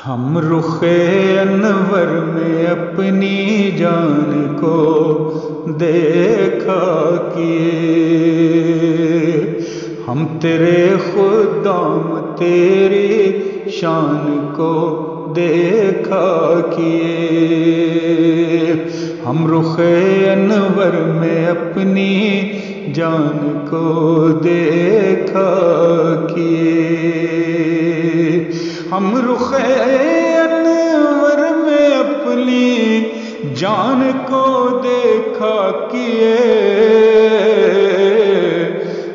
ہم رخ انور میں اپنی جان کو دیکھا کیے، ہم تیرے خدام تیری شان کو دیکھا کیے، ہم رخ انور میں اپنی جان کو دیکھا کیے، ہم رخ انور میں اپنی جان کو دیکھا کیے،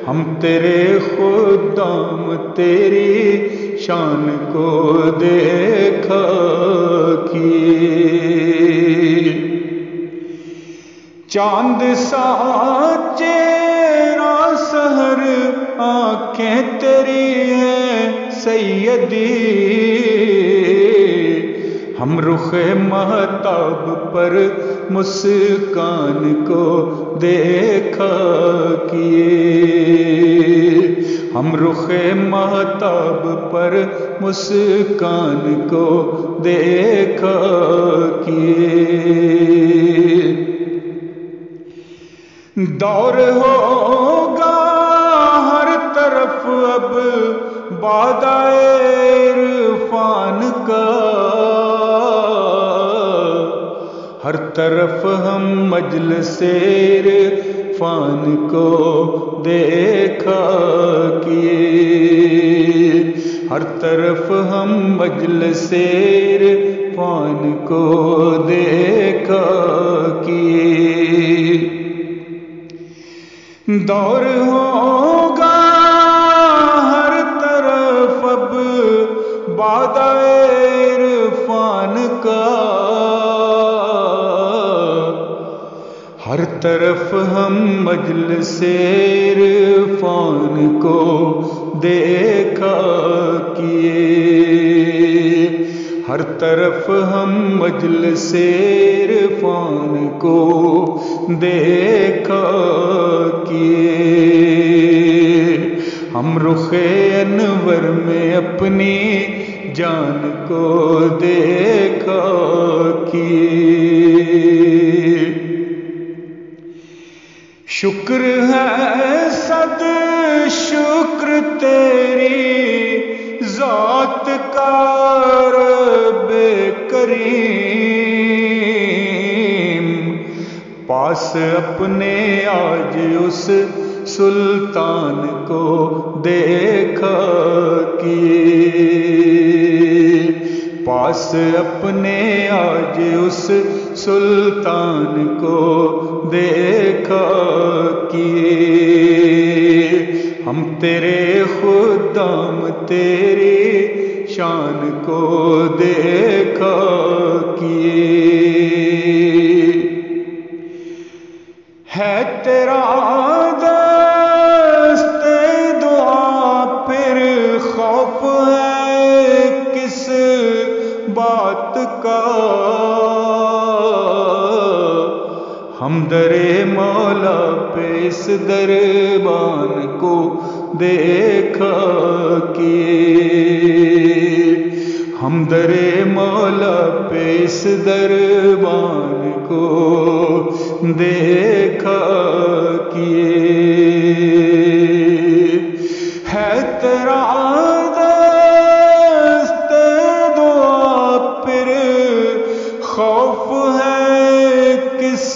ہم تیرے خدام تیری شان کو دیکھا کیے، چاند سا چہرہ سحر آنکھیں تیری ہیں سیدی، ہم رخ مہتاب پر مسکان کو دیکھا کیے، ہم رخ مہتاب پر مسکان کو دیکھا کیے، دور ہوگا ہر طرف اب بادائے عرفان کا، ہر طرف ہم مجلس عرفان کو دیکھا کیے، ہر طرف ہم مجلس عرفان کو دیکھا کیے، دور ہوگا ہر طرف اب بادائے عرفان کا، ہر طرف ہم مجلس عرفان کو دیکھا کیے، ہر طرف ہم مجلس عرفان کو دیکھا کیے، ہم رخ انور میں اپنی جان کو دیکھا کیے، شکر ہے صد شکر تیری ذات کا رب کریم، پاس اپنے آج اس سلطان کو دیکھا کیے، پاس اپنے آج اس سلطان کو دیکھا کیے، ہم تیرے خدام تیری شان کو دیکھا کیے، ہے تیرا دست دعا پھر خوف ہے کس بات کا، ہم در مولا پہ اس دربان کو دیکھا کیے، ہم در مولا پہ اس دربان کو دیکھا کیے، ہے تیرا دست دعا پھر خوف ہے کس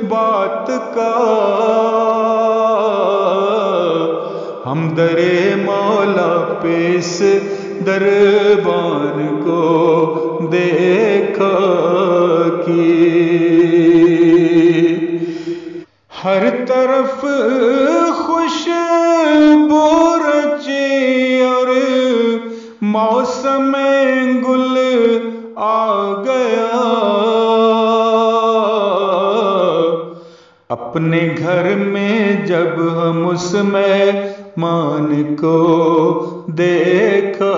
بات کا، ہم در مولا پہ اس دربان کو دیکھا کیے، ہر طرف خوشبو رچی اور موسم گل آ گیا، اپنے گھر میں جب ہم اس مہمان کو دیکھا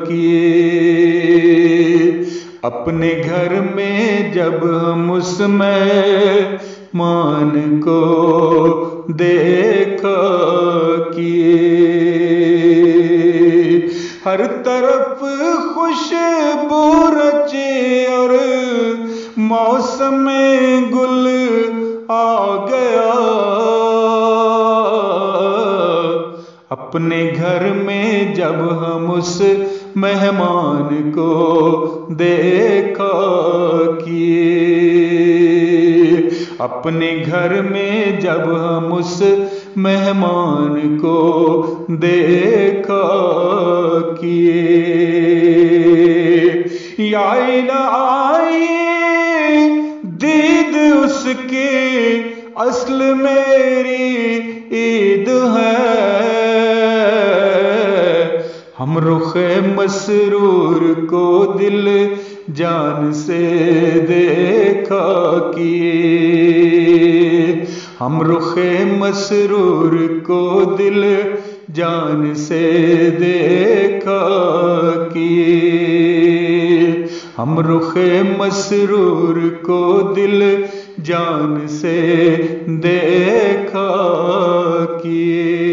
کیے، اپنے گھر میں جب ہم اس مہمان کو دیکھا کیے، ہر طرف خوش میں گل آ گیا، اپنے گھر میں جب ہم اس مہمان کو دیکھا کیے، اپنے گھر میں جب ہم اس مہمان کو دیکھا کیے، یا الہی دید اس کی اصل میری عید ہے، ہم رخ مسرور کو دل جان سے دیکھا کیے، ہم رخ مسرور کو دل جان سے دیکھا کیے، ہم رخ مسرور کو دل جان سے دیکھا کیے۔